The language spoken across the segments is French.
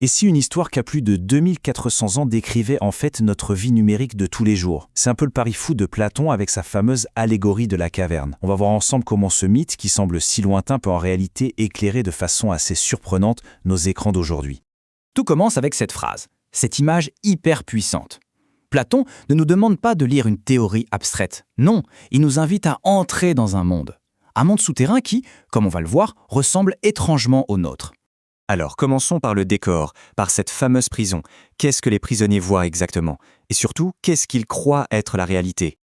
Et si une histoire qui a plus de 2400 ans décrivait en fait notre vie numérique de tous les jours? C'est un peu le pari fou de Platon avec sa fameuse allégorie de la caverne. On va voir ensemble comment ce mythe, qui semble si lointain, peut en réalité éclairer de façon assez surprenante nos écrans d'aujourd'hui. Tout commence avec cette phrase, cette image hyper puissante. Platon ne nous demande pas de lire une théorie abstraite. Non, il nous invite à entrer dans un monde. Un monde souterrain qui, comme on va le voir, ressemble étrangement au nôtre. Alors, commençons par le décor, par cette fameuse prison. Qu'est-ce que les prisonniers voient exactement? Et surtout, qu'est-ce qu'ils croient être la réalité?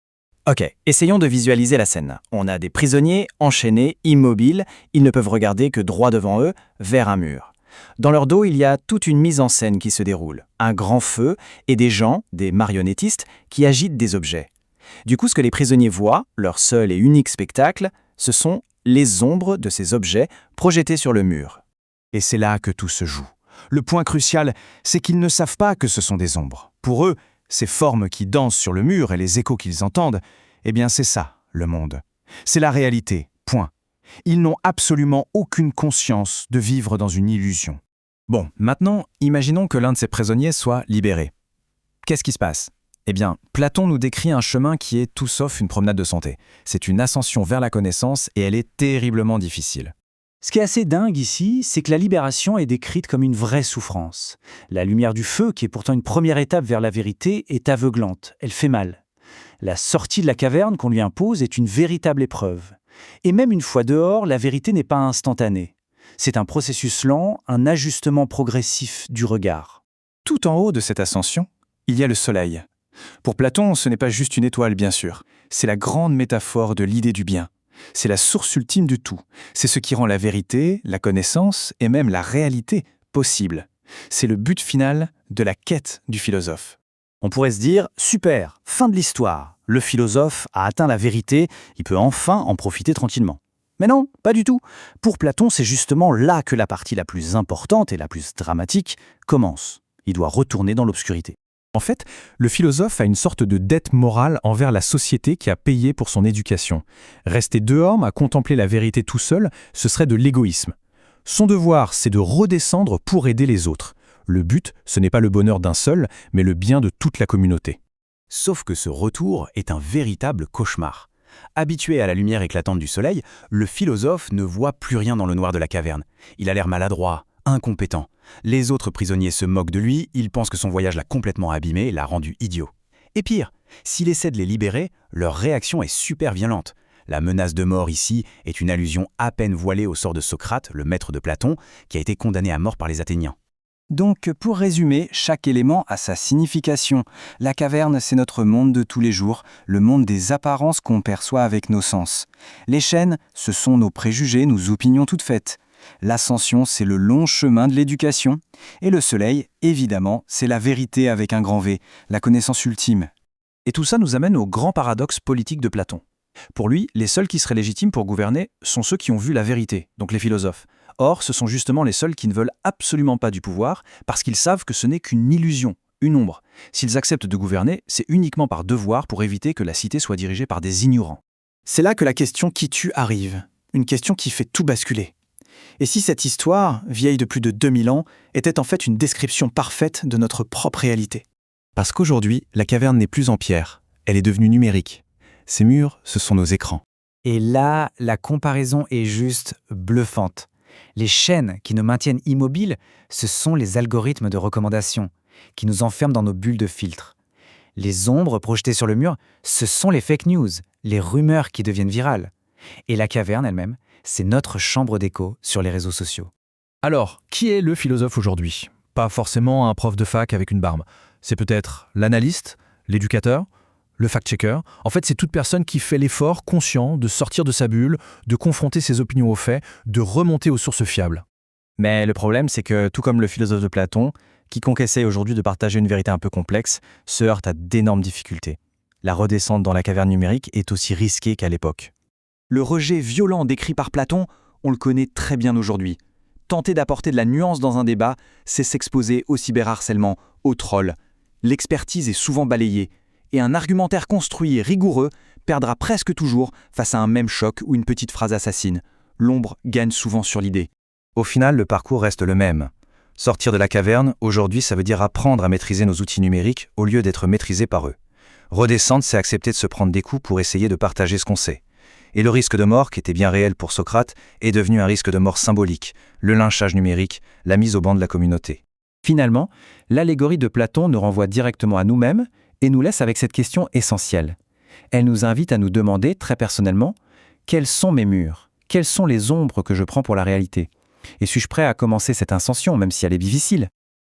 Ok, essayons de visualiser la scène. On a des prisonniers enchaînés, immobiles, ils ne peuvent regarder que droit devant eux, vers un mur. Dans leur dos, il y a toute une mise en scène qui se déroule, un grand feu et des gens, des marionnettistes, qui agitent des objets. Du coup, ce que les prisonniers voient, leur seul et unique spectacle, ce sont les ombres de ces objets projetés sur le mur. Et c'est là que tout se joue. Le point crucial, c'est qu'ils ne savent pas que ce sont des ombres. Pour eux, ces formes qui dansent sur le mur et les échos qu'ils entendent, eh bien c'est ça, le monde. C'est la réalité, point. Ils n'ont absolument aucune conscience de vivre dans une illusion. Bon, maintenant, imaginons que l'un de ces prisonniers soit libéré. Qu'est-ce qui se passe? Eh bien, Platon nous décrit un chemin qui est tout sauf une promenade de santé. C'est une ascension vers la connaissance et elle est terriblement difficile. Ce qui est assez dingue ici, c'est que la libération est décrite comme une vraie souffrance. La lumière du feu, qui est pourtant une première étape vers la vérité, est aveuglante, elle fait mal. La sortie de la caverne qu'on lui impose est une véritable épreuve. Et même une fois dehors, la vérité n'est pas instantanée. C'est un processus lent, un ajustement progressif du regard. Tout en haut de cette ascension, il y a le soleil. Pour Platon, ce n'est pas juste une étoile, bien sûr. C'est la grande métaphore de l'idée du bien. C'est la source ultime du tout. C'est ce qui rend la vérité, la connaissance et même la réalité possible. C'est le but final de la quête du philosophe. On pourrait se dire, super, fin de l'histoire. Le philosophe a atteint la vérité, il peut enfin en profiter tranquillement. Mais non, pas du tout. Pour Platon, c'est justement là que la partie la plus importante et la plus dramatique commence. Il doit retourner dans l'obscurité. En fait, le philosophe a une sorte de dette morale envers la société qui a payé pour son éducation. Rester dehors à contempler la vérité tout seul, ce serait de l'égoïsme. Son devoir, c'est de redescendre pour aider les autres. Le but, ce n'est pas le bonheur d'un seul, mais le bien de toute la communauté. Sauf que ce retour est un véritable cauchemar. Habitué à la lumière éclatante du soleil, le philosophe ne voit plus rien dans le noir de la caverne. Il a l'air maladroit, incompétent. Les autres prisonniers se moquent de lui, ils pensent que son voyage l'a complètement abîmé et l'a rendu idiot. Et pire, s'il essaie de les libérer, leur réaction est super violente. La menace de mort ici est une allusion à peine voilée au sort de Socrate, le maître de Platon, qui a été condamné à mort par les Athéniens. Donc, pour résumer, chaque élément a sa signification. La caverne, c'est notre monde de tous les jours, le monde des apparences qu'on perçoit avec nos sens. Les chaînes, ce sont nos préjugés, nos opinions toutes faites. L'ascension, c'est le long chemin de l'éducation. Et le soleil, évidemment, c'est la vérité avec un grand V, la connaissance ultime. Et tout ça nous amène au grand paradoxe politique de Platon. Pour lui, les seuls qui seraient légitimes pour gouverner sont ceux qui ont vu la vérité, donc les philosophes. Or, ce sont justement les seuls qui ne veulent absolument pas du pouvoir parce qu'ils savent que ce n'est qu'une illusion, une ombre. S'ils acceptent de gouverner, c'est uniquement par devoir pour éviter que la cité soit dirigée par des ignorants. C'est là que la question qui tue arrive, une question qui fait tout basculer. Et si cette histoire, vieille de plus de 2000 ans, était en fait une description parfaite de notre propre réalité? Parce qu'aujourd'hui, la caverne n'est plus en pierre, elle est devenue numérique. Ces murs, ce sont nos écrans. Et là, la comparaison est juste bluffante. Les chaînes qui nous maintiennent immobiles, ce sont les algorithmes de recommandation, qui nous enferment dans nos bulles de filtre. Les ombres projetées sur le mur, ce sont les fake news, les rumeurs qui deviennent virales. Et la caverne elle-même, c'est notre chambre d'écho sur les réseaux sociaux. Alors, qui est le philosophe aujourd'hui? Pas forcément un prof de fac avec une barbe. C'est peut-être l'analyste, l'éducateur, le fact-checker. En fait, c'est toute personne qui fait l'effort conscient de sortir de sa bulle, de confronter ses opinions aux faits, de remonter aux sources fiables. Mais le problème, c'est que, tout comme le philosophe de Platon, quiconque essaye aujourd'hui de partager une vérité un peu complexe se heurte à d'énormes difficultés. La redescente dans la caverne numérique est aussi risquée qu'à l'époque. Le rejet violent décrit par Platon, on le connaît très bien aujourd'hui. Tenter d'apporter de la nuance dans un débat, c'est s'exposer au cyberharcèlement, au troll. L'expertise est souvent balayée, et un argumentaire construit et rigoureux perdra presque toujours face à un même choc ou une petite phrase assassine. L'ombre gagne souvent sur l'idée. Au final, le parcours reste le même. Sortir de la caverne, aujourd'hui, ça veut dire apprendre à maîtriser nos outils numériques au lieu d'être maîtrisés par eux. Redescendre, c'est accepter de se prendre des coups pour essayer de partager ce qu'on sait. Et le risque de mort, qui était bien réel pour Socrate, est devenu un risque de mort symbolique, le lynchage numérique, la mise au banc de la communauté. Finalement, l'allégorie de Platon nous renvoie directement à nous-mêmes et nous laisse avec cette question essentielle. Elle nous invite à nous demander, très personnellement, quels sont mes murs? Quelles sont les ombres que je prends pour la réalité? Et suis-je prêt à commencer cette ascension, même si elle est difficile?